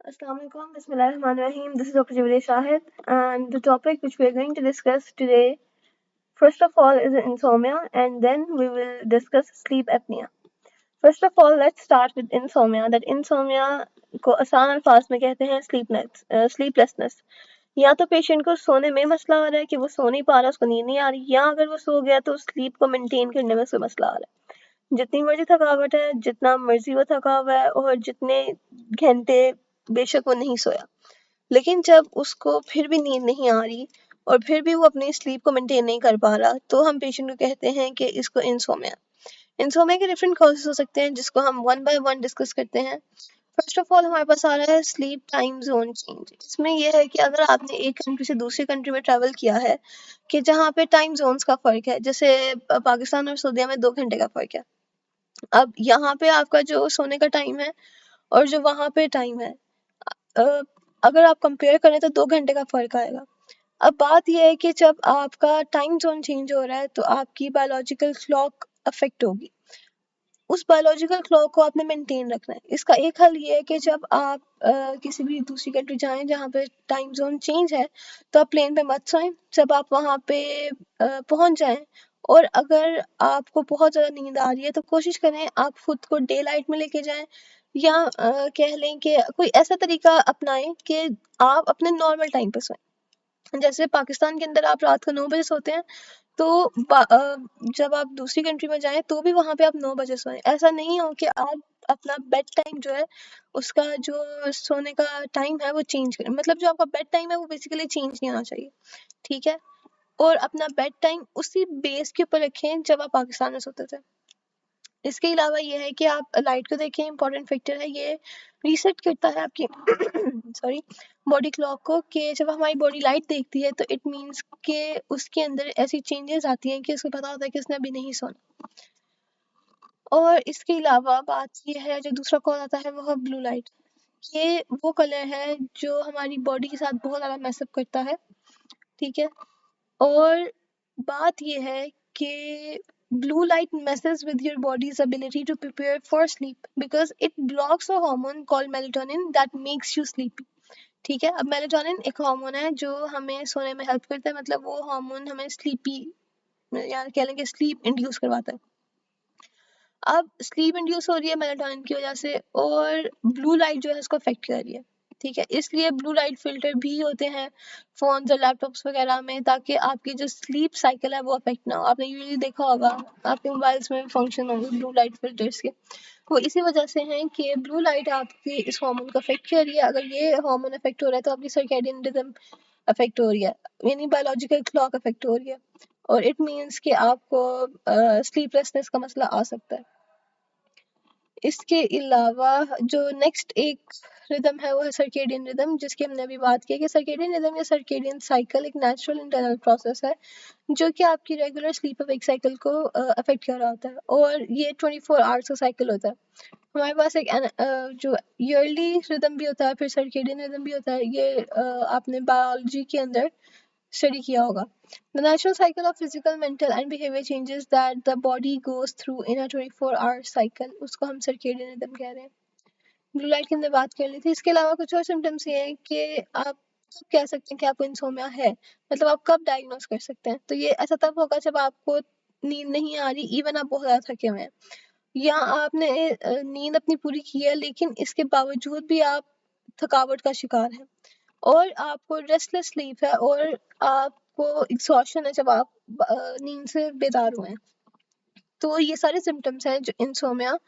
Assalamualaikum, Bismillahirrahmanirrahim. This is Dr. Jubilee Shahid, and the topic which we are going to discuss today, first of all, is insomnia, and then we will discuss sleep apnea. First of all, let's start with insomnia. That insomnia को आसान अल्फाज में कहते हैं sleeplessness. या तो patient को सोने में मसला आ रहा है कि वो सो नहीं पा रहा, उसको नींद नहीं आ रही, या अगर वो सो गया तो स्लीप को मेंटेन करने में उसको मसला आ रहा है। जितनी मर्जी थकावट है, जितना मर्जी वो थका हुआ है और जितने घंटे बेशक वो नहीं सोया, लेकिन जब उसको फिर भी नींद नहीं आ रही और फिर भी वो अपनी स्लीप को मेंटेन नहीं कर पा रहा, तो हम पेशेंट को कहते हैं कि इसको इंसोमिया के डिफरेंट कॉजेस हो सकते हैं, जिसको हम वन बाय वन डिस्कस करते हैं। फर्स्ट ऑफ ऑल हमारे पास आ रहा है स्लीप टाइम जोन चेंज। इसमें यह है कि अगर आपने एक कंट्री से दूसरी कंट्री में ट्रैवल किया है कि जहाँ पे टाइम जोन्स का फर्क है, जैसे पाकिस्तान और सऊदीया में 2 घंटे का फर्क है। अब यहाँ पे आपका जो सोने का टाइम है और जो वहाँ पे टाइम है, अगर आप कंपेयर करें तो 2 घंटे का फर्क आएगा। अब बात यह है कि जब आपका टाइम जोन चेंज हो रहा है तो आपकी बायोलॉजिकल क्लॉक अफेक्ट होगी। उस बायोलॉजिकल क्लॉक को आपने मेंटेन रखना है। इसका एक हल ये है कि जब आप किसी भी दूसरी कंट्री जाएं जहाँ पे टाइम जोन चेंज है, तो आप प्लेन पे मत सोएं। जब आप वहाँ पे पहुँच जाएं और अगर आपको बहुत ज़्यादा नींद आ रही है तो कोशिश करें आप खुद को डे लाइट में लेके जाएं, या कह लें कि कोई ऐसा तरीका अपनाएं कि आप अपने नॉर्मल टाइम पे सोएं। जैसे पाकिस्तान के अंदर आप रात को 9 बजे सोते हैं, तो जब आप दूसरी कंट्री में जाएं तो भी वहाँ पे आप 9 बजे सोएं। ऐसा नहीं हो कि आप अपना बेड टाइम जो है, उसका जो सोने का टाइम है वो चेंज करें। मतलब जो आपका बेड टाइम है वो बेसिकली चेंज नहीं होना चाहिए, ठीक है। और अपना बेड टाइम उसी बेस के ऊपर रखें जब आप पाकिस्तान में सोते थे। इसके अलावा ये है कि आप लाइट को देखें, इंपॉर्टेंट फैक्टर है ये, रीसेट करता है आपकी सॉरी बॉडी क्लॉक को, कि जब हमारी बॉडी लाइट देखती है तो इट मीन्स कि उसके अंदर ऐसी चेंजेस आती हैं कि उसको पता होता है कि उसने अभी नहीं सोना। और इसके अलावा बात ये है, जो दूसरा कॉल आता है वो है ब्लू लाइट। ये वो कलर है जो हमारी बॉडी के साथ बहुत ज़्यादा मैसअप करता है, ठीक है। और बात ये है कि blue light messes with your body's ability to prepare for sleep because it blocks a hormone called melatonin that makes you sleepy, ठीक है। अब मेलेटोनिन एक हार्मोन है जो हमें सोने में हेल्प करता है, मतलब वो हार्मोन हमें स्लीपी या कह लें कि स्लीप इंड्यूस करवाता है। अब स्लीप इंड्यूस हो रही है मेलेटोनिन की वजह से, और ब्लू लाइट जो है उसको अफेक्ट कर रही है, ठीक है। इसलिए ब्लू लाइट फिल्टर भी होते हैं फोन्स और लैपटॉप्स वगैरह में, ताकि आपकी जो स्लीप साइकिल है वो अफेक्ट ना हो। आपने यूजुअली देखा होगा आपके मोबाइल्स में फंक्शन होंगे ब्लू लाइट फिल्टर्स के, वो इसी वजह से हैं कि ब्लू लाइट आपकी इस हार्मोन को अफेक्ट कर रही है। अगर ये हार्मोन अफेक्ट हो रहा है तो आपकी सर्कैडियन रिदम अफेक्ट हो रही है, यानी बायोलॉजिकल क्लॉक अफेक्ट हो रही है, और इट मीन्स कि आपको स्लीपलेसनेस का मसला आ सकता है। इसके अलावा जो नेक्स्ट एक रिदम है वो है सर्केडियन रिदम, जिसकी हमने अभी बात की कि सर्केडियन रिदम या सर्केडियन साइकिल एक नेचुरल इंटरनल प्रोसेस है जो कि आपकी रेगुलर स्लीप वेक साइकिल को अफेक्ट कर रहा होता है, और ये 24 आवर्स का साइकिल होता है। हमारे पास एक जो ईयरली रिदम भी होता है, फिर सर्केडियन रिदम भी होता है। ये आपने बायोलॉजी के अंदर स्टडी किया होगा। The natural cycle of physical, mental and behavior changes that the body goes through in a 24-hour cycle, उसको हम circadian rhythm कह रहे हैं। ब्लू लाइट की हमने बात कर ली थी। इसके अलावा कुछ और सिम्टम्स ये हैं कि आप कब कह सकते हैं कि आपको इंसोमिया है, मतलब आप कब डायग्नोस कर सकते हैं। तो ये ऐसा तब होगा जब आपको नींद नहीं आ रही, इवन आप बहुत ज़्यादा थके हुए हैं, या आपने नींद अपनी पूरी की है लेकिन इसके बावजूद भी आप थकावट का शिकार हैं, और आपको रेस्टलेस स्लीप है, और आपको एग्जॉशन है जब आप नींद से बेदार हुए हैं। तो ये सारे सिम्टम्स हैं जो इंसोमिया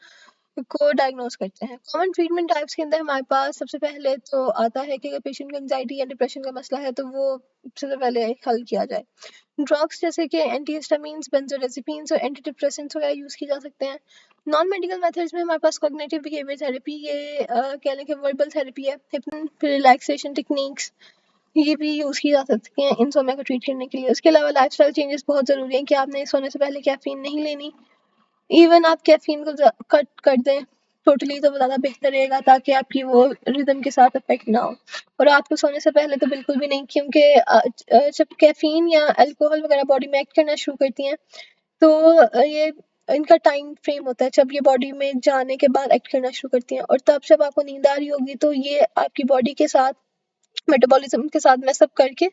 को डायग्नोस करते हैं। कॉमन ट्रीटमेंट टाइप्स के अंदर हमारे पास सबसे पहले तो आता है कि अगर पेशेंट को एंजाइटी या डिप्रेशन का मसला है तो वो सबसे पहले हल किया जाए। ड्रग्स जैसे कि एंटीहिस्टामिन्स, बेंजोडाज़ेपिन्स और एंटी डिप्रेसेंट्स वगैरह यूज़ किए जा सकते हैं। नॉन मेडिकल मेथड्स में हमारे पास कॉग्निटिव बिहेवियर थेरेपी, ये कह लें कि वर्बल थेरेपी है, फिर रिलैक्सेशन टेक्निक्स, ये भी यूज़ की जा सकती हैं इंसोमिया को ट्रीट करने के लिए। उसके अलावा लाइफस्टाइल चेंजेस बहुत ज़रूरी हैं कि आपने सोने से पहले कैफीन नहीं लेनी, इवन आप कैफीन को कट कर दें टोटली तो ज़्यादा बेहतर रहेगा, ताकि आपकी वो रिदम के साथ अफेक्ट ना हो। और रात को सोने से पहले तो बिल्कुल भी नहीं, क्योंकि जब कैफीन या अल्कोहल वगैरह बॉडी में एक्ट करना शुरू करती हैं तो ये इनका टाइम फ्रेम होता है जब ये बॉडी में जाने के बाद एक्ट करना शुरू करती हैं, और तब जब आपको नींद आ रही होगी तो ये आपकी बॉडी के साथ, मेटाबॉलिज्म के साथ मैसअप करके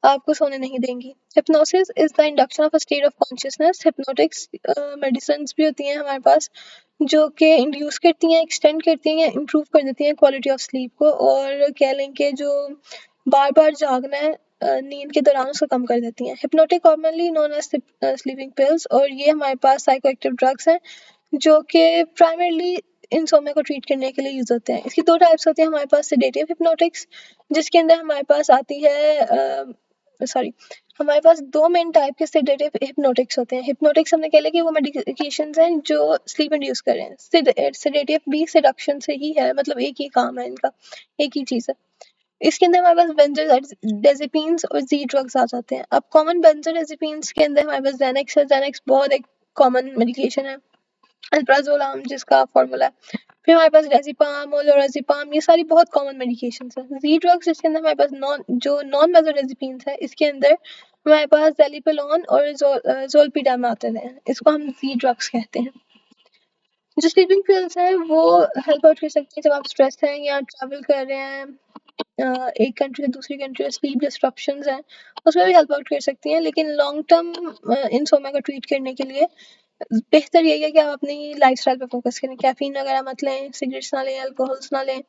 आपको सोने नहीं देंगी। Hypnosis is the induction of a state of consciousness. Hypnotics medicine भी होती हैं हमारे पास जो कि इंड्यूस करती हैं, एक्सटेंड करती हैं या इम्प्रूव कर देती हैं क्वालिटी ऑफ स्लीप को, और कह लें कि जो बार बार जागना है नींद के दौरान उसको कम कर देती हैं। Hypnotic commonly known as sleeping pills, और ये हमारे पास साइकोएक्टिव ड्रग्स हैं जो कि प्राइमरली इंसोम्निया को ट्रीट करने के लिए यूज होते हैं। इसकी दो टाइप्स होती हैं हमारे पास, सेडेटिव हिप्नोटिक्स जिसके अंदर हमारे पास आती है हमारे पास दो मेन टाइप के सेडेटिव हिप्नोटिक्स होते हैं। हिप्नोटिक्स हमने कह लिया कि वो मेडिकेशंस हैं जो स्लीप इंड्यूस कर रहे हैं। सेडेटिव भी सेडक्शन से ही है, मतलब एक ही काम है इनका, एक ही चीज है। इसके अंदर हमारे पास बेंजोडाइजेपिन्स और जी ड्रग्स आ जाते हैं। अब कॉमन बेंजोडाइजेपिन्स के अंदर हमारे पास ज़ैनेक्स है। ज़ैनेक्स बहुत एक कॉमन मेडिकेशन है। अल्प्राजोलाम जिसका फॉर्मूला है। फिर हमारे पास रेजिपाम, ओलोराजिपाम, ये सारी बहुत कॉमन मेडिकेशंस हैं। जी ड्रग्स जिसके अंदर हमारे पास नॉन बेंजोडाइजेपिन्स है, इसके अंदर हमारे पास ज़ेलिपेलोन और ज़ोलपीडाम आते हैं। इसको हम जी ड्रग्स कहते हैं। जो स्लीपिंग पिल्स हैं वो हेल्प आउट कर सकती हैं जब आप स्ट्रेस हैं या ट्रैवल कर रहे हैं एक कंट्री से दूसरी कंट्री में, स्लीप डिस्ट्रप्शंस हैं, उसमें भी हेल्प आउट कर सकती हैं। लेकिन लॉन्ग टर्म इंसोम्निया को ट्रीट करने के लिए बेहतर यही है कि आप अपनी लाइफस्टाइल पे फोकस करें। कैफीन वगैरह मत लें, सिगरेट्स ना लें, अल्कोहल्स ना लें।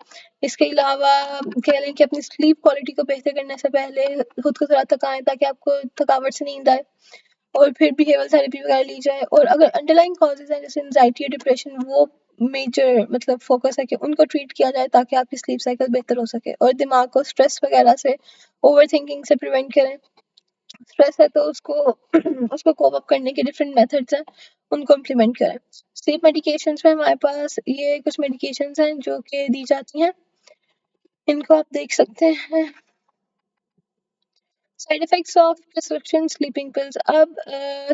इसके अलावा कह लें कि अपनी स्लीप क्वालिटी को बेहतर करने से पहले खुद को थोड़ा थकाएं ताकि आपको थकावट से नींद आए, और फिर बिहेवियर थेरेपी वगैरह ली जाए। और अगर अंडरलाइंग कॉजेज हैं जैसे एंजाइटी या डिप्रेशन, वो मेजर मतलब फोकस है कि उनको ट्रीट किया जाए ताकि आपकी स्लीप साइकिल बेहतर हो सके, और दिमाग को स्ट्रेस वगैरह से, ओवर थिंकिंग से प्रिवेंट करें। स्ट्रेस है तो उसको उसको कोप अप करने के डिफरेंट मेथड्स हैं, उनको इम्प्लीमेंट करें। स्लीप मेडिकेशंस में हमारे पास ये कुछ मेडिकेशंस हैं जो कि दी जाती हैं, इनको आप देख सकते हैं। Side effects of prescription sleeping pills. अब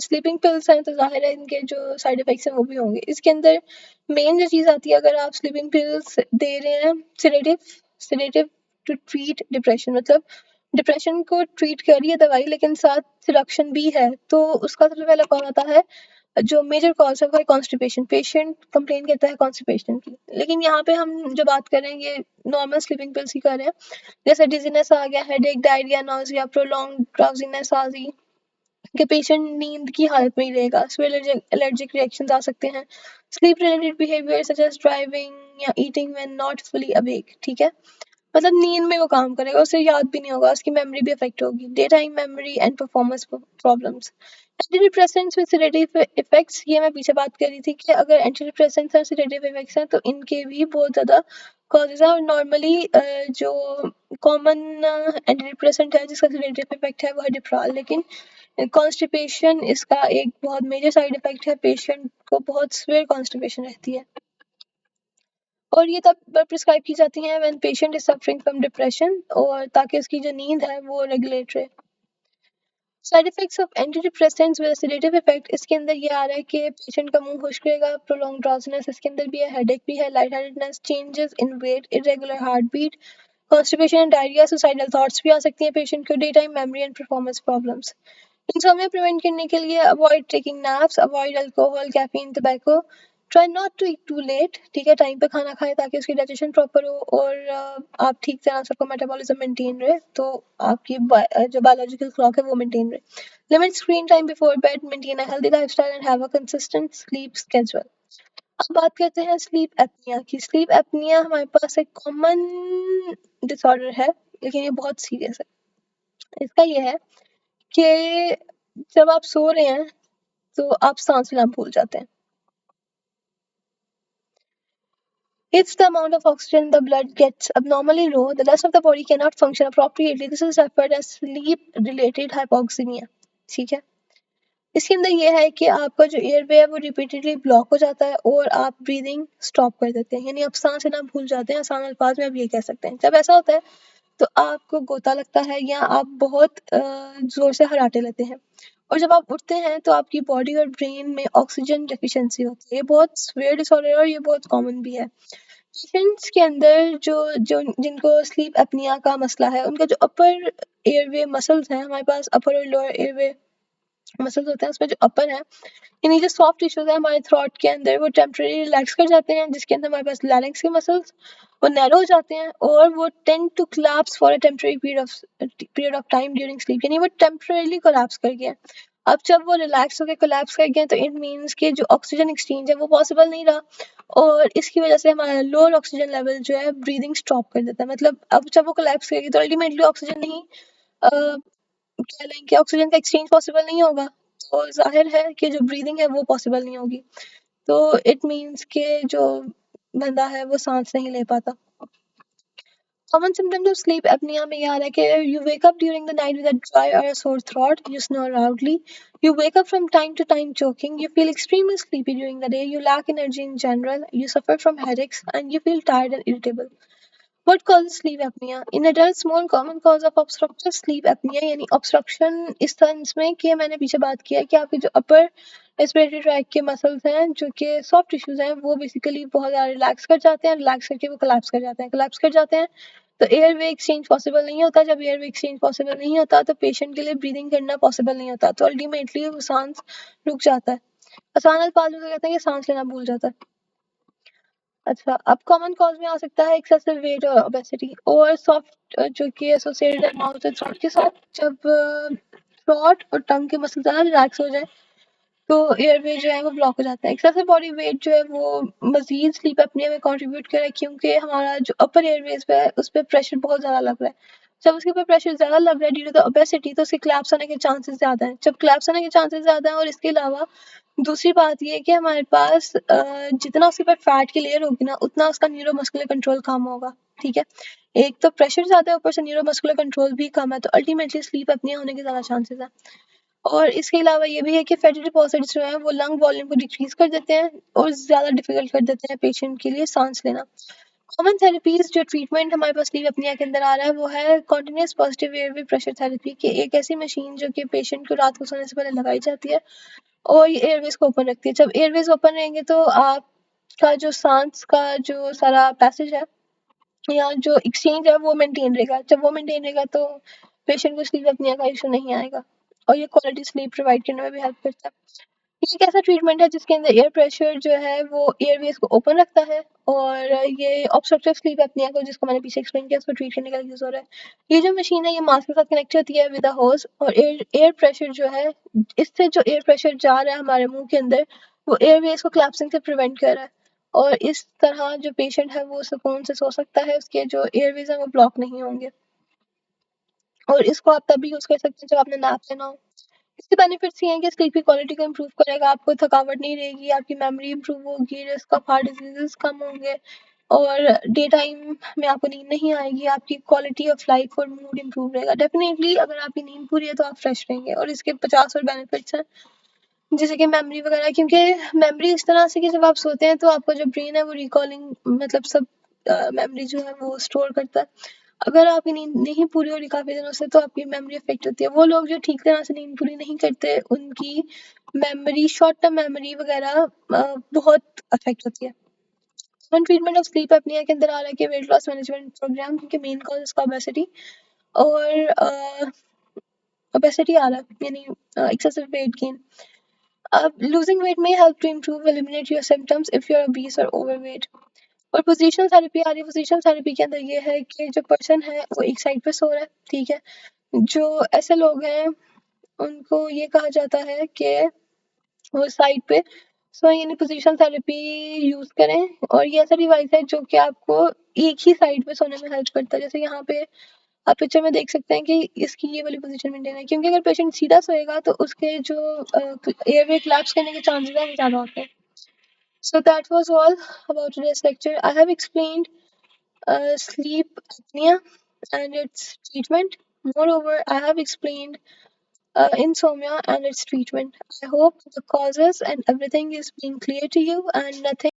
स्लीपिंग पिल्स हैं तो जाहिर है इनके जो साइड इफेक्ट्स हैं वो भी होंगे। इसके अंदर मेन जो चीज़ आती है, अगर आप स्लीपिंग पिल्स दे रहे हैं सेडेटिव टू ट्रीट डिप्रेशन, मतलब डिप्रेशन को ट्रीट कर रही है दवाई लेकिन साथ सिडक्शन भी है, तो उसका सबसे पहला कौन आता है, जो मेजर कॉज है वो है कॉन्स्टिपेशन। पेशेंट कंप्लेन करता है कॉन्स्टिपेशन की, लेकिन यहाँ पे हम जो बात कर रहे हैं ये नॉर्मल स्लीपिंग पिल्स ही कर रहे हैं। जैसे डिजीनेस आ गया, headache, diarrhoea, nausea, prolong drowsiness आ गई कि पेशेंट नींद की हालत में ही रहेगा। एलर्जिक रिएक्शंस आ सकते हैं। Sleep related behaviour such as driving या eating when not fully awake, ठीक है, मतलब नींद में वो काम करेगा, उसे याद भी नहीं होगा, उसकी मेमोरी भी अफेक्ट होगी। Day time memory and performance problems. Anti depressants with sedative effects, ये मैं पीछे बात कर रही थी कि अगर एंटी डिप्रेसेंट्स और सेडेटिव इफेक्ट्स हैं तो इनके भी बहुत ज़्यादा कॉजेज हैं, और नॉर्मली जो कॉमन एंटी डिप्रेसेंट है जिसका सेडेटिव इफेक्ट है वो है डिप्राल, लेकिन कॉन्स्टिपेशन इसका एक बहुत मेजर साइड इफेक्ट है। पेशेंट को बहुत सिवियर कॉन्स्टिपेशन रहती है, और ये तब प्रिस्क्राइब की जाती हैं when patient is suffering from depression, और ताकि उसकी जो नींद है वो रेगुलेट रहे। Side effects of anti depressants with sedative effect, इसके अंदर ये आ रहा है कि पेशेंट का मुंह खुश्क रहेगा, प्रोलॉन्ग ड्राउजीनेस इसके अंदर भी है, हेडेक भी है, light headedness, changes in weight, irregular heart beat, constipation and diarrhoea, suicidal thoughts भी आ सकती हैं पेशेंट को, day time memory and performance problems. Insomnia prevent करने के लिए avoid taking naps, avoid alcohol, caffeine, tobacco, try not to eat too late, ठीक है, टाइम पे खाना खाएं ताकि उसकी डाइजेशन प्रॉपर हो, और आप ठीक तरह से आपका मेटाबॉलिज्म मेंटेन रहे, तो आपकी जो बायोलॉजिकल क्लॉक है वो मेंटेन रहे। Limit screen time before bed, maintain a healthy lifestyle and have a consistent sleep schedule. अब बात करते हैं स्लीप एपनिया की। स्लीप एपनिया हमारे पास एक कॉमन डिसऑर्डर है, लेकिन ये बहुत सीरियस है। इसका ये है कि जब आप सो रहे हैं तो आप सांस लेना भूल जाते हैं। If the amount of oxygen in the blood gets abnormally low, the rest of the body cannot function appropriately. This is referred as sleep-related hypoxemia. ठीक है, इसके अंदर ये है कि आपका जो एयरवे है वो रिपीटेडली ब्लॉक हो जाता है और आप ब्रीदिंग स्टॉप कर देते हैं, यानी आप सांस लेना भूल जाते हैं। आसान अल्फाज में आप ये कह सकते हैं। जब ऐसा होता है तो आपको गोता लगता है या आप बहुत जोर से हराटे लेते हैं, और जब आप उठते हैं तो आपकी बॉडी और ब्रेन में ऑक्सीजन डेफिशिएंसी होती है। ये बहुत सीवियर डिसऑर्डर है और ये बहुत कॉमन भी है। पेशेंट्स के अंदर जो जो जिनको स्लीप एपनिया का मसला है, उनका जो अपर एयरवे मसल्स हैं, हमारे पास अपर और लोअर एयरवे मसल्स होते हैं उसमें जो अपर है, यानी जो सॉफ्ट टिश्यूज है हमारे थ्रोट के अंदर, वो टेम्परेरी रिलैक्स कर जाते हैं, जिसके अंदर हमारे पास लैरिंक्स के मसल्स वो नैरो हो जाते हैं और वो tend to collapse for a temporary period of time during sleep, यानी वो टेम्परेरीली कोलैप्स कर गए। अब जब वो रिलैक्स होकर कोलैप्स कर गए तो इट मीन्स कि जो ऑक्सीजन एक्सचेंज है वो पॉसिबल नहीं रहा और इसकी वजह से हमारा लोअर ऑक्सीजन लेवल जो है ब्रीदिंग स्टॉप कर देता है। मतलब अब जब वो कोलैप्स करेगी तो अल्टीमेटली ऑक्सीजन नहीं कह लें कि ऑक्सीजन का एक्सचेंज पॉसिबल नहीं होगा, तो जाहिर है कि जो ब्रीदिंग है वो पॉसिबल नहीं होगी। तो इट मीन्स कि जो बंदा है वो सांस नहीं ले पाता। Common symptoms of sleep apnea में याद है कि you wake up during the night with a dry or a sore throat, you snore loudly, you wake up from time to time choking, you feel extremely sleepy during the day, you lack energy in general, you suffer from headaches, and you feel tired and irritable. What causes sleep apnea? In adults, more common cause of obstructive sleep apnea यानी obstruction इस sense में कि मैंने पीछे बात किया कि आपके जो upper respiratory tract के muscles हैं जो कि soft tissues हैं वो basically बहुत ज़्यादा relax कर जाते हैं, relax करके वो collapse कर जाते हैं, collapse कर जाते हैं तो एयरवे एक्सचेंज पॉसिबल नहीं होता। जब एयरवे एक्सचेंज पॉसिबल नहीं होता तो पेशेंट के लिए ब्रीदिंग करना पॉसिबल नहीं होता, तो अल्टीमेटली वो सांस रुक जाता है। आसान अल्फाज में कहते हैं कि सांस लेना भूल जाता है। अच्छा, अब कॉमन कॉज में आ सकता है एक्सेसिव वेट और ओबेसिटी और सॉफ्ट जो कि एसोसिएटेड है माउथ और थ्रोट के साथ। जब थ्रोट और टंग के मसल ज़्यादा रिलैक्स हो जाए तो एयरवे जो है वो ब्लॉक हो जाता है। एक्सेसिव बॉडी वेट जो है वो मजीद स्लीप अपने में कंट्रीब्यूट करे क्योंकि हमारा जो अपर एयरवेज पे है उस पर प्रेशर बहुत ज़्यादा लग रहा है। जब उसके ऊपर प्रेशर ज़्यादा लग रहा है ड्यू टू द ओबेसिटी तो उसके क्लैप्स होने के चांसेस ज़्यादा हैं। जब क्लैप्स होने के चांसेस ज़्यादा हैं और इसके अलावा दूसरी बात ये है कि हमारे पास जितना उसके ऊपर फैट की लेयर होगी ना उतना उसका न्यूरोमस्कुलर कंट्रोल कम होगा। ठीक है, एक तो प्रेशर ज़्यादा है ऊपर से न्यूरोमस्कुलर कंट्रोल भी कम है तो अल्टीमेटली स्लीप अपनिया होने के ज़्यादा चांसेस हैं। और इसके अलावा ये भी है कि फैटी डिपॉजिट्स जो हैं वो लंग वॉल्यूम को डिक्रीज कर देते हैं और ज़्यादा डिफिकल्ट कर देते हैं पेशेंट के लिए सांस लेना। कॉमन थेरेपीज जो ट्रीटमेंट हमारे पास स्लीप अपनिया के अंदर आ रहा है वो है continuous positive airway pressure therapy की एक ऐसी मशीन जो कि पेशेंट को रात को सोने से पहले लगाई जाती है और ये एयरवेज को ओपन रखती है। जब एयरवेज ओपन रहेंगे तो आपका जो सांस का जो सारा पैसेज है या जो एक्सचेंज है वो मेंटेन रहेगा। जब वो मेंटेन रहेगा तो पेशेंट को स्लीप अपनिया का इशू नहीं आएगा और ये क्वालिटी स्लीप प्रोवाइड करने में भी हेल्प करता है। ये एक ऐसा ट्रीटमेंट है जिसके अंदर एयर प्रेशर जो है वो एयरवेज को ओपन रखता है और ये ऑब्स्ट्रक्टिव स्लीप अपनिया को जिसको मैंने पीछे एक्सप्लेन किया उसको ट्रीट करने का यूज हो रहा है। ये जो मशीन है ये मास्क के साथ कनेक्ट होती है विद अ होज और एयर प्रेशर जो है इससे जो एयर प्रेशर जा रहा है हमारे मुंह के अंदर वो एयरवेज को क्लैप्सिंग से प्रिवेंट कर रहा है और इस तरह जो पेशेंट है वो सुकून से सो सकता है, उसके जो एयरवेज है वो ब्लॉक नहीं होंगे और इसको आप तभी यूज कर सकते हैं जब आपने नैप लेना हो। इसके बेनिफिट्स ये हैं कि स्लीप की क्वालिटी को इम्प्रूव करेगा, आपको थकावट नहीं रहेगी, आपकी मेमोरी इम्प्रूव होगी, रिस्क ऑफ हार्ट डिजीजेस कम होंगे और डे टाइम में आपको नींद नहीं आएगी, आपकी क्वालिटी ऑफ लाइफ और मूड इम्प्रूव रहेगा। डेफिनेटली अगर आपकी नींद पूरी है तो आप फ्रेश रहेंगे और इसके 50 और बेनिफिट्स हैं जैसे कि मेमोरी वगैरह, क्योंकि मेमोरी इस तरह से कि जब आप सोते हैं तो आपका जो ब्रेन है वो रिकॉलिंग मतलब सब मेमोरी जो है वो स्टोर करता है। अगर आपकी नींद नहीं पूरी हो रही काफ़ी दिनों से तो आपकी मेमोरी अफेक्ट होती है। वो लोग जो ठीक तरह से नींद पूरी नहीं करते उनकी मेमोरी शॉर्ट टर्म मेमोरी वगैरह बहुत अफेक्ट होती है। कॉमन ट्रीटमेंट ऑफ स्लीप अपनिया के अंदर आ रहा है कि वेट लॉस मैनेजमेंट प्रोग्राम, क्योंकि मेन कॉज इसका ओबेसिटी और ओबेसिटी आ रहा है यानी excessive weight gain. Losing weight may help to improve eliminate your symptoms if you're obese or overweight. और पोजिशनल थेरेपी आ रही है। पोजिशनल थेरेपी के अंदर ये है कि जो पर्सन है वो एक साइड पे सो रहा है, ठीक है। जो ऐसे लोग हैं उनको ये कहा जाता है कि वो साइड पे सो यानी पोजिशनल थेरेपी यूज करें और ये ऐसा डिवाइस है जो कि आपको एक ही साइड पे सोने में हेल्प करता है। जैसे यहाँ पे आप पिक्चर में देख सकते हैं कि इसकी ये वाली पोजीशन मेंटेन है, क्योंकि अगर पेशेंट सीधा सोएगा तो उसके जो एयरवे कोलैप्स करने के चांसेस हैं वो ज़्यादा होते हैं। So that was all about today's lecture. I have explained sleep apnea and its treatment. Moreover, I have explained insomnia and its treatment. I hope the causes and everything is being clear to you and nothing